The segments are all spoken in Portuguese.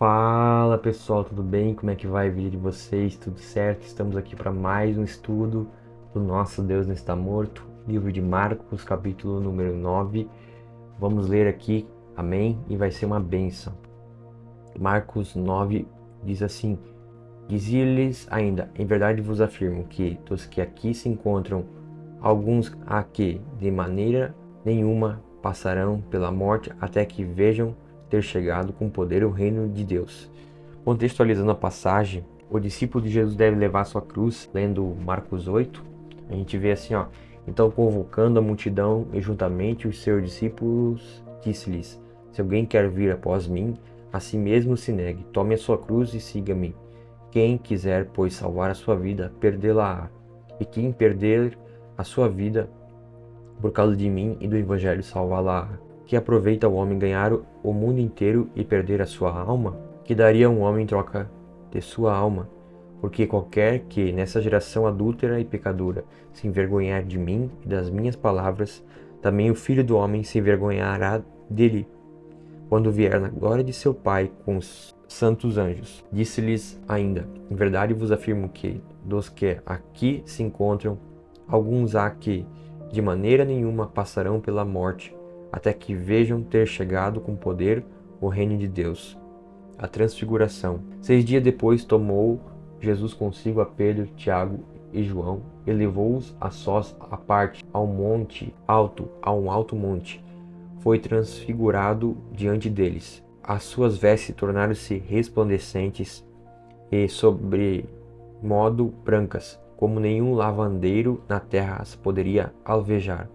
Fala pessoal, tudo bem? Como é que vai a vida de vocês? Tudo certo? Estamos aqui para mais um estudo do Nosso Deus Não Está Morto, livro de Marcos, capítulo número 9. Vamos ler aqui, amém? E vai ser uma bênção. Marcos 9 diz assim: Dizia-lhes ainda, em verdade vos afirmo que dos que aqui se encontram, alguns há que de maneira nenhuma passarão pela morte até que vejam ter chegado com poder o reino de Deus. Contextualizando a passagem, o discípulo de Jesus deve levar sua cruz, lendo Marcos 8, a gente vê assim, ó. Então, convocando a multidão e juntamente os seus discípulos, disse-lhes: Se alguém quer vir após mim, a si mesmo se negue, tome a sua cruz e siga-me. Quem quiser, pois, salvar a sua vida, perdê-la-á. E quem perder a sua vida por causa de mim e do Evangelho, salvá-la-á. Que aproveita o homem ganhar o mundo inteiro e perder a sua alma? Que daria um homem em troca de sua alma? Porque qualquer que, nessa geração adúltera e pecadora, se envergonhar de mim e das minhas palavras, também o Filho do Homem se envergonhará dele, quando vier na glória de seu Pai com os santos anjos. Disse-lhes ainda: Em verdade vos afirmo que, dos que aqui se encontram, alguns há que, de maneira nenhuma, passarão pela morte, até que vejam ter chegado com poder o reino de Deus. A transfiguração. 6 dias depois tomou Jesus consigo a Pedro, Tiago e João e levou-os a sós à parte, a um alto monte. Foi transfigurado diante deles. As suas vestes tornaram-se resplandecentes e sobremodo brancas, como nenhum lavandeiro na terra as poderia alvejar.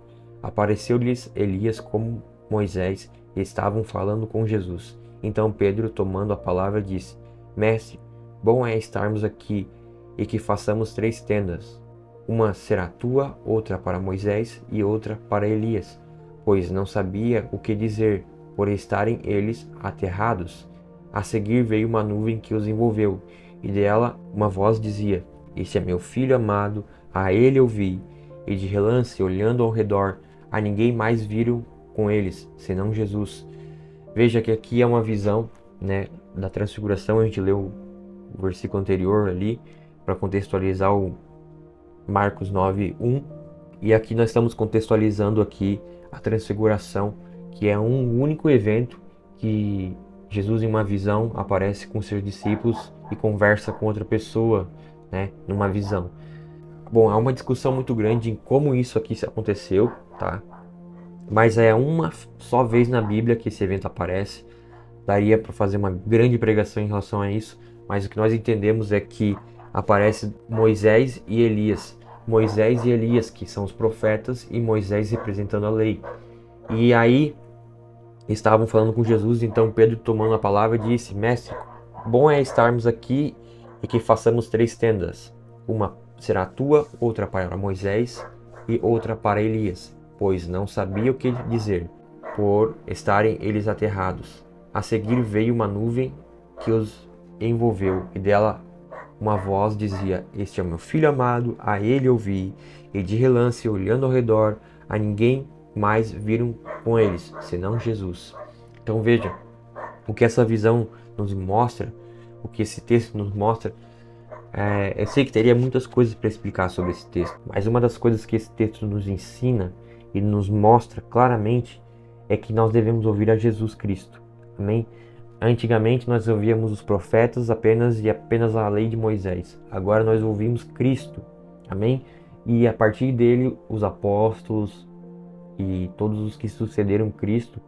Apareceu-lhes Elias como Moisés e estavam falando com Jesus. Então Pedro, tomando a palavra, disse: Mestre, bom é estarmos aqui e que façamos 3 tendas. Uma será tua, outra para Moisés e outra para Elias. Pois não sabia o que dizer, por estarem eles aterrados. A seguir veio uma nuvem que os envolveu, e dela uma voz dizia: Este é meu filho amado, a ele ouvi. E de relance, olhando ao redor, a ninguém mais viram com eles, senão Jesus. Veja que aqui é uma visão, né, da transfiguração. A gente leu o versículo anterior ali, para contextualizar o Marcos 9:1. E aqui nós estamos contextualizando aqui a transfiguração, que é um único evento que Jesus, em uma visão, aparece com seus discípulos e conversa com outra pessoa, né, numa visão. Bom, há uma discussão muito grande em como isso aqui aconteceu, tá? Mas é uma só vez na Bíblia que esse evento aparece. Daria para fazer uma grande pregação em relação a isso, mas o que nós entendemos é que aparece Moisés e Elias. Moisés e Elias, que são os profetas, e Moisés representando a lei. E aí estavam falando com Jesus, então Pedro, tomando a palavra, disse: Mestre, bom é estarmos aqui e que façamos 3 tendas. Uma será tua, outra para Moisés e outra para Elias, pois não sabia o que dizer, por estarem eles aterrados. A seguir veio uma nuvem que os envolveu, e dela uma voz dizia: Este é o meu filho amado, a ele ouvi. E de relance, olhando ao redor, a ninguém mais viram com eles, senão Jesus. Então veja, o que essa visão nos mostra, o que esse texto nos mostra. Eu sei que teria muitas coisas para explicar sobre esse texto, mas uma das coisas que esse texto nos ensina e nos mostra claramente é que nós devemos ouvir a Jesus Cristo. Amém? Antigamente nós ouvíamos os profetas apenas a lei de Moisés. Agora nós ouvimos Cristo. Amém? E a partir dele os apóstolos e todos os que sucederam Cristo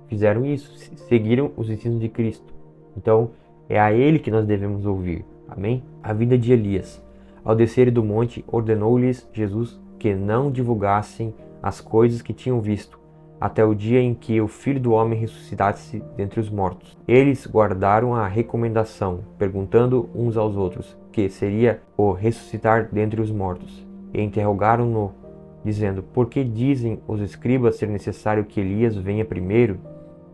fizeram isso, seguiram os ensinos de Cristo. Então é a ele que nós devemos ouvir. Amém? A vida de Elias. Ao descerem do monte, ordenou-lhes Jesus que não divulgassem as coisas que tinham visto, até o dia em que o Filho do Homem ressuscitasse dentre os mortos. Eles guardaram a recomendação, perguntando uns aos outros que seria o ressuscitar dentre os mortos. E interrogaram-no, dizendo: Por que dizem os escribas ser necessário que Elias venha primeiro?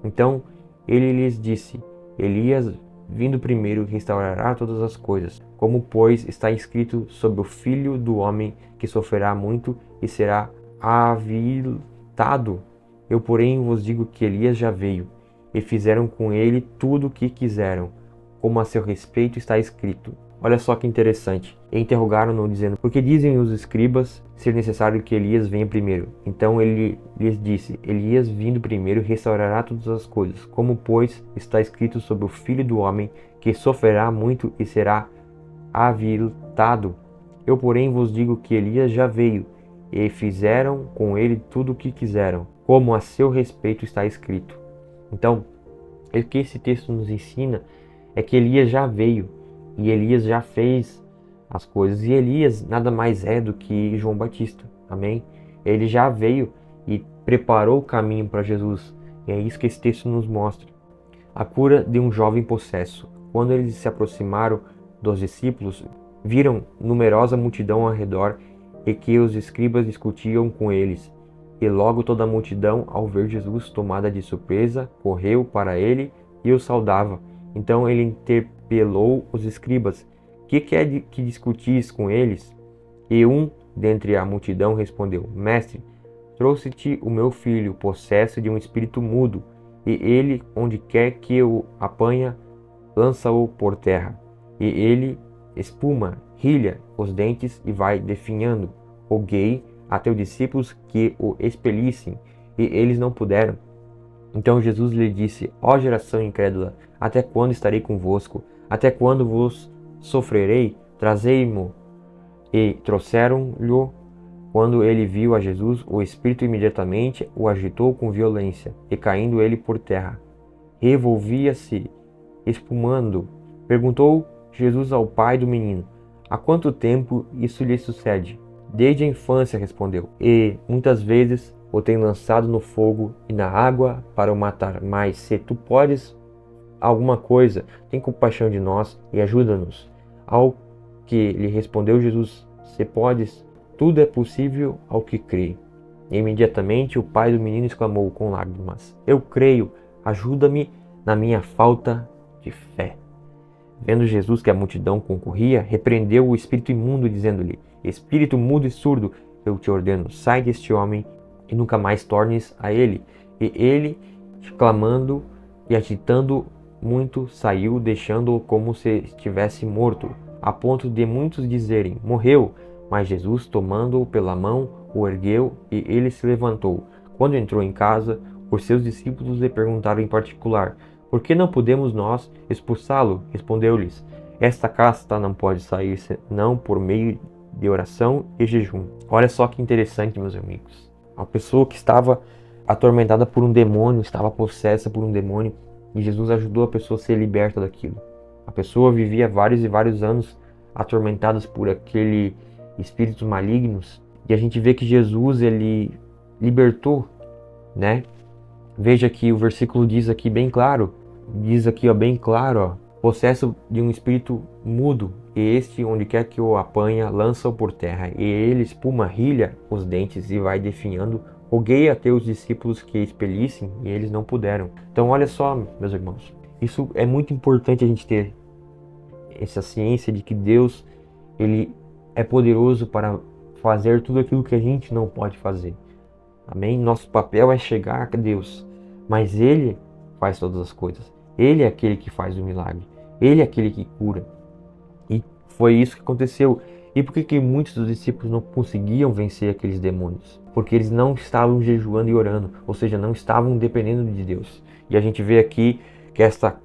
Então ele lhes disse: Elias, vindo primeiro, restaurará todas as coisas. Como, pois, está escrito sobre o Filho do Homem, que sofrerá muito e será aviltado. Eu, porém, vos digo que Elias já veio, e fizeram com ele tudo o que quiseram, como a seu respeito está escrito. Olha só que interessante. E interrogaram-no, dizendo: Por que dizem os escribas ser necessário que Elias venha primeiro? Então ele lhes disse: Elias, vindo primeiro, restaurará todas as coisas. Como, pois, está escrito sobre o Filho do Homem, que sofrerá muito e será aviltado. Eu, porém, vos digo que Elias já veio, e fizeram com ele tudo o que quiseram, como a seu respeito está escrito. Então, o que esse texto nos ensina é que Elias já veio, e Elias já fez as coisas. E Elias nada mais é do que João Batista, amém? Ele já veio e preparou o caminho para Jesus. E é isso que esse texto nos mostra. A cura de um jovem possesso. Quando eles se aproximaram dos discípulos, viram numerosa multidão ao redor e que os escribas discutiam com eles. E logo toda a multidão, ao ver Jesus tomada de surpresa, correu para ele e o saudava. Então ele interpelou os escribas: Que é que discutis com eles? E um dentre a multidão respondeu: Mestre, trouxe-te o meu filho, possesso de um espírito mudo, e ele, onde quer que o apanha, lança-o por terra. E ele espuma, rilha os dentes e vai definhando. Roguei a teus discípulos que o expelissem, e eles não puderam. Então Jesus lhe disse: Ó geração incrédula, até quando estarei convosco? Até quando vos sofrerei? Trazei-mo. E trouxeram-lhe. Quando ele viu a Jesus, o espírito imediatamente o agitou com violência, e caindo ele por terra, revolvia-se, espumando. Perguntou Jesus ao pai do menino: Há quanto tempo isso lhe sucede? Desde a infância, respondeu, e muitas vezes o tem lançado no fogo e na água para o matar. Mas se tu podes alguma coisa, tem compaixão de nós e ajuda-nos. Ao que lhe respondeu Jesus: Se podes, tudo é possível ao que crê. E imediatamente o pai do menino exclamou com lágrimas: Eu creio, ajuda-me na minha falta de fé. Vendo Jesus que a multidão concorria, repreendeu o espírito imundo, dizendo-lhe: Espírito mudo e surdo, eu te ordeno, sai deste homem e nunca mais tornes a ele. E ele, clamando e agitando muito, saiu, deixando-o como se estivesse morto, a ponto de muitos dizerem: Morreu. Mas Jesus, tomando-o pela mão, o ergueu e ele se levantou. Quando entrou em casa, os seus discípulos lhe perguntaram em particular: Por que não podemos nós expulsá-lo? Respondeu-lhes: Esta casta não pode sair senão por meio de oração e jejum. Olha só que interessante, meus amigos. A pessoa que estava atormentada por um demônio, estava possessa por um demônio, e Jesus ajudou a pessoa a ser liberta daquilo. A pessoa vivia vários e vários anos atormentadas por aquele espíritos malignos, e a gente vê que Jesus, ele libertou, né? Veja que o versículo diz aqui bem claro, possesso de um espírito mudo, e este, onde quer que o apanha, lança-o por terra, e ele espuma, rilha os dentes e vai definhando. Roguei a teus discípulos que expelissem, e eles não puderam. Então olha só, meus irmãos, isso é muito importante a gente ter essa ciência de que Deus, ele é poderoso para fazer tudo aquilo que a gente não pode fazer. Amém? Nosso papel é chegar a Deus, mas Ele faz todas as coisas. Ele é aquele que faz o milagre. Ele é aquele que cura. E foi isso que aconteceu. E por que muitos dos discípulos não conseguiam vencer aqueles demônios? Porque eles não estavam jejuando e orando, ou seja, não estavam dependendo de Deus. E a gente vê aqui que esta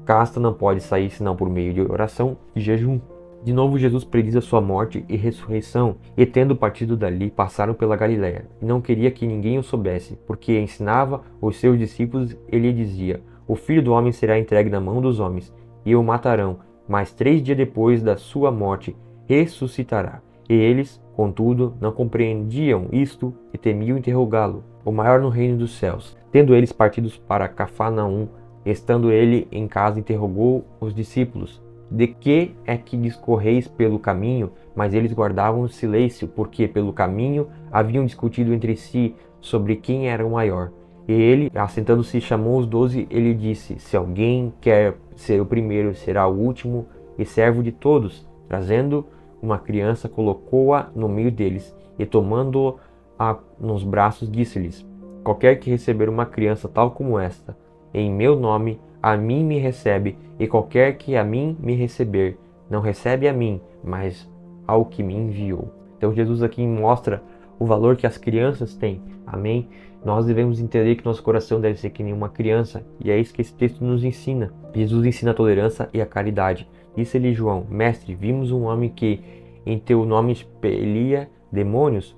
casta não pode sair senão por meio de oração e jejum. De novo Jesus prediz a sua morte e ressurreição, e tendo partido dali, passaram pela Galiléia. E não queria que ninguém o soubesse, porque ensinava os seus discípulos e lhe dizia: O Filho do Homem será entregue na mão dos homens, e o matarão, mas 3 dias depois da sua morte ressuscitará. E eles, contudo, não compreendiam isto e temiam interrogá-lo, o maior no reino dos céus. Tendo eles partidos para Cafarnaum, estando ele em casa, interrogou os discípulos: De que é que discorreis pelo caminho? Mas eles guardavam silêncio, porque pelo caminho haviam discutido entre si sobre quem era o maior. E ele, assentando-se, chamou os 12 e lhe disse: Se alguém quer ser o primeiro, será o último e servo de todos. Trazendo uma criança, colocou-a no meio deles, e tomando-a nos braços, disse-lhes: Qualquer que receber uma criança tal como esta, em meu nome, a mim me recebe, e qualquer que a mim me receber, não recebe a mim, mas ao que me enviou. Então Jesus aqui mostra o valor que as crianças têm. Amém? Nós devemos entender que nosso coração deve ser que nem uma criança. E é isso que esse texto nos ensina. Jesus ensina a tolerância e a caridade. Disse-lhe João: Mestre, vimos um homem que em teu nome expelia demônios,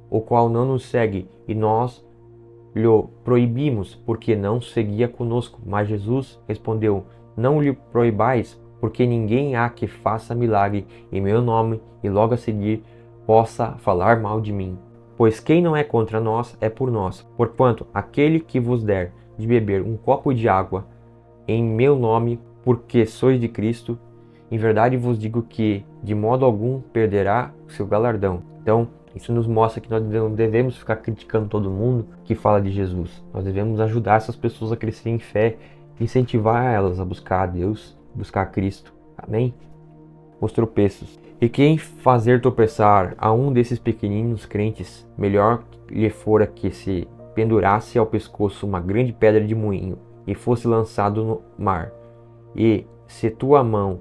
o qual não nos segue, e nós lhe proibimos, porque não seguia conosco. Mas Jesus respondeu: Não lhe proibais, porque ninguém há que faça milagre em meu nome e logo a seguir possa falar mal de mim. Pois quem não é contra nós é por nós. Porquanto aquele que vos der de beber um copo de água em meu nome, porque sois de Cristo, em verdade vos digo que de modo algum perderá o seu galardão. Então, isso nos mostra que nós não devemos ficar criticando todo mundo que fala de Jesus. Nós devemos ajudar essas pessoas a crescer em fé, incentivar elas a buscar a Deus, buscar a Cristo. Amém? Os tropeços. E quem fazer tropeçar a um desses pequeninos crentes, melhor lhe fora que se pendurasse ao pescoço uma grande pedra de moinho e fosse lançado no mar. E se tua mão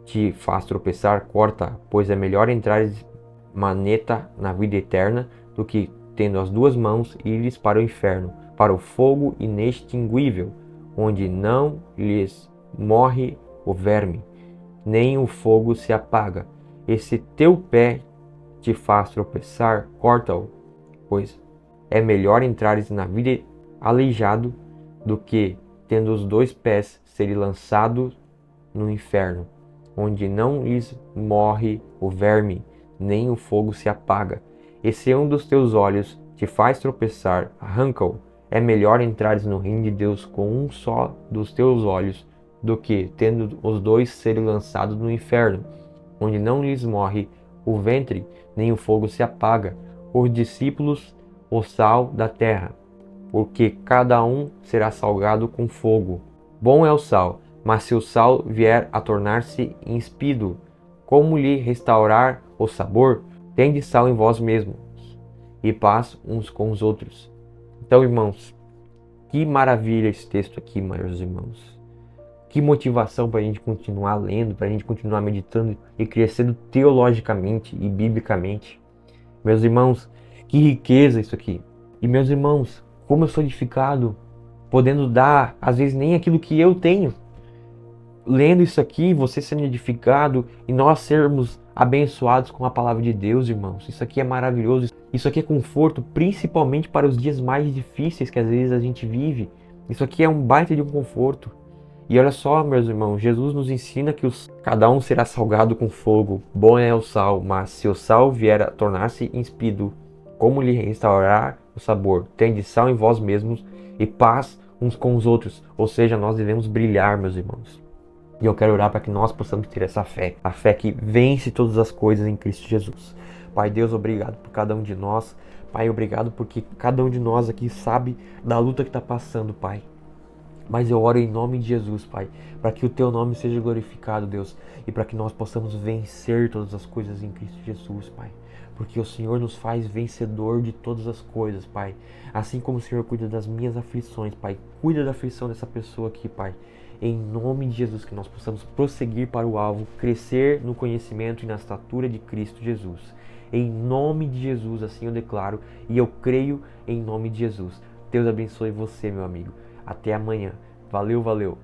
te faz tropeçar, corta, pois é melhor entrares maneta na vida eterna do que, tendo as duas mãos, ires para o inferno, para o fogo inextinguível, onde não lhes morre o verme, nem o fogo se apaga. E se teu pé te faz tropeçar, corta-o, pois é melhor entrares na vida aleijado do que, tendo os dois pés, seres lançado no inferno, onde não lhes morre o verme, nem o fogo se apaga. E se um dos teus olhos te faz tropeçar, arranca-o. É melhor entrares no reino de Deus com um só dos teus olhos, do que, tendo os dois, serem lançados no inferno, onde não lhes morre o ventre, nem o fogo se apaga. Os discípulos, o sal da terra, porque cada um será salgado com fogo. Bom é o sal, mas se o sal vier a tornar-se insípido, como lhe restaurar o sabor? Tende sal em vós mesmos, e paz uns com os outros. Então, irmãos, que maravilha esse texto aqui, meus irmãos. Que motivação para a gente continuar lendo, para a gente continuar meditando e crescendo teologicamente e biblicamente. Meus irmãos, que riqueza isso aqui. E meus irmãos, como eu sou edificado, podendo dar, às vezes, nem aquilo que eu tenho. Lendo isso aqui, você sendo edificado e nós sermos abençoados com a palavra de Deus, irmãos. Isso aqui é maravilhoso. Isso aqui é conforto, principalmente para os dias mais difíceis que às vezes a gente vive. Isso aqui é um baita de um conforto. E olha só, meus irmãos, Jesus nos ensina que cada um será salgado com fogo. Bom é o sal, mas se o sal vier a tornar-se insípido, como lhe restaurar o sabor? Tende sal em vós mesmos e paz uns com os outros. Ou seja, nós devemos brilhar, meus irmãos. E eu quero orar para que nós possamos ter essa fé. A fé que vence todas as coisas em Cristo Jesus. Pai Deus, obrigado por cada um de nós. Pai, obrigado porque cada um de nós aqui sabe da luta que está passando, Pai. Mas eu oro em nome de Jesus, Pai, para que o Teu nome seja glorificado, Deus, e para que nós possamos vencer todas as coisas em Cristo Jesus, Pai. Porque o Senhor nos faz vencedor de todas as coisas, Pai. Assim como o Senhor cuida das minhas aflições, Pai, cuida da aflição dessa pessoa aqui, Pai. Em nome de Jesus, que nós possamos prosseguir para o alvo, crescer no conhecimento e na estatura de Cristo Jesus. Em nome de Jesus, assim eu declaro, e eu creio em nome de Jesus. Deus abençoe você, meu amigo. Até amanhã. Valeu, valeu.